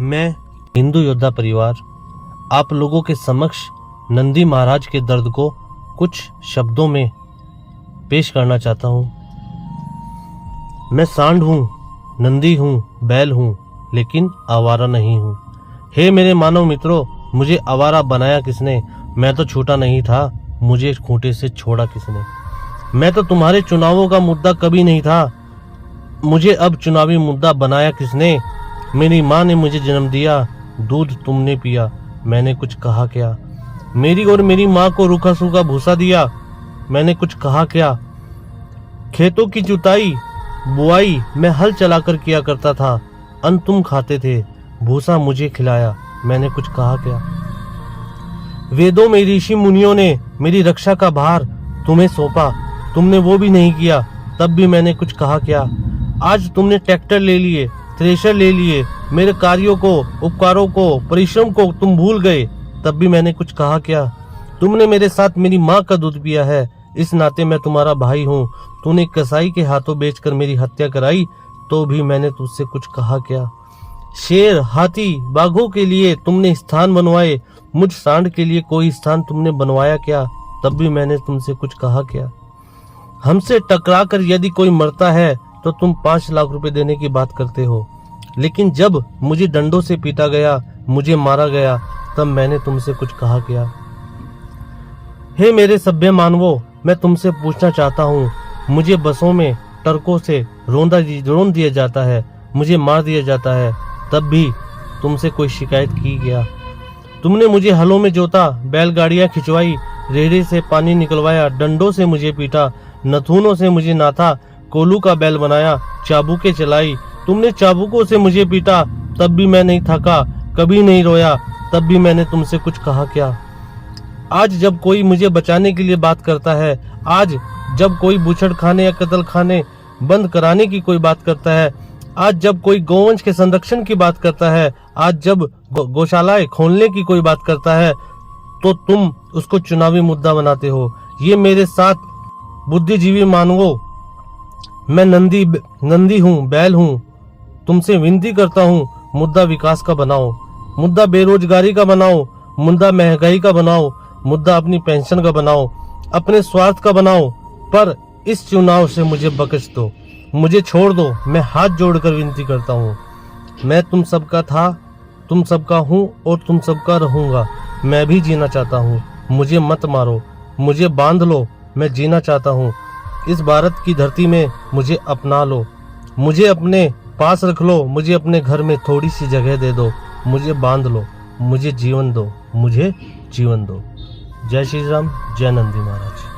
मैं हिंदू योद्धा परिवार आप लोगों के समक्ष नंदी महाराज के दर्द को कुछ शब्दों में पेश करना चाहता हूँ। मैं सांड हूँ, नंदी हूँ, बैल हूँ, लेकिन आवारा नहीं हूँ। हे मेरे मानव मित्रों, मुझे आवारा बनाया किसने? मैं तो छूटा नहीं था, मुझे खूंटे से छोड़ा किसने? मैं तो तुम्हारे चुनावों का मुद्दा कभी नहीं था, मुझे अब चुनावी मुद्दा बनाया किसने? मेरी माँ ने मुझे जन्म दिया, दूध तुमने पिया, मैंने कुछ कहा क्या? मेरी और मेरी माँ को रूखा सूखा भूसा दिया, मैंने कुछ कहा क्या? खेतों की जुताई बुआई मैं हल चलाकर किया करता था, अन्न तुम खाते थे, भूसा मुझे खिलाया, मैंने कुछ कहा क्या? वेदों में ऋषि मुनियों ने मेरी रक्षा का भार तुम्हें सौंपा, तुमने वो भी नहीं किया, तब भी मैंने कुछ कहा क्या? आज तुमने ट्रैक्टर ले लिए, थ्रेशर ले लिए, मेरे कार्यों को, उपकारों को, परिश्रम को तुम भूल गए, तब भी मैंने कुछ कहा क्या? तुमने मेरे साथ मेरी माँ का दूध पिया है, इस नाते मैं तुम्हारा भाई हूँ। तूने कसाई के हाथों बेचकर मेरी हत्या कराई, तो भी मैंने तुझसे कुछ कहा क्या? शेर, हाथी, बाघों के लिए तुमने स्थान बनवाए, मुझ सांड के लिए कोई स्थान तुमने बनवाया क्या? तब भी मैंने तुमसे कुछ कहा क्या? हमसे टकरा कर यदि कोई मरता है तो तुम 5 लाख रुपए देने की बात करते हो, लेकिन जब मुझे डंडों से पीटा गया, मुझे मारा गया, तब मैंने तुमसे कुछ कहा क्या? हे मेरे सभ्य मानवों, मैं तुमसे पूछना चाहता हूँ, मुझे बसों में ट्रकों से रोन दिया जाता है, मुझे मार दिया जाता है, तब भी तुमसे कोई शिकायत की गया? तुमने मुझे हलों में जोता, बैलगाड़ियां खिंचवाई, रेहड़े से पानी निकलवाया, डंडों से मुझे पीटा, नथुनों से मुझे नाथा, कोलू का बैल बनाया, चाबुकें चलाई, तुमने चाबुकों से मुझे पीटा, तब भी मैं नहीं थका, कभी नहीं रोया, तब भी मैंने तुमसे कुछ कहा क्या? आज जब कोई मुझे बचाने के लिए बात करता है, आज जब कोई बूचड़ खाने या कत्ल खाने बंद कराने की कोई बात करता है, आज जब कोई गौवंश के संरक्षण की बात करता है, आज जब गौशालाएं खोलने की कोई बात करता है, तो तुम उसको चुनावी मुद्दा बनाते हो। ये मेरे साथ बुद्धिजीवी मानवों, मैं नंदी हूँ, बैल हूँ, तुमसे विनती करता हूँ, मुद्दा विकास का बनाओ, मुद्दा बेरोजगारी का बनाओ, मुद्दा महंगाई का बनाओ, मुद्दा अपनी पेंशन का बनाओ, अपने स्वार्थ का बनाओ, पर इस चुनाव से मुझे बख्श दो, मुझे छोड़ दो। मैं हाथ जोड़कर विनती करता हूँ। मैं तुम सबका था, तुम सबका हूँ और तुम सबका रहूंगा। मैं भी जीना चाहता हूँ, मुझे मत मारो, मुझे बांध लो, मैं जीना चाहता हूँ। इस भारत की धरती में मुझे अपना लो, मुझे अपने पास रख लो, मुझे अपने घर में थोड़ी सी जगह दे दो, मुझे बांध लो, मुझे जीवन दो, मुझे जीवन दो। जय श्री राम, जय नंदी महाराज।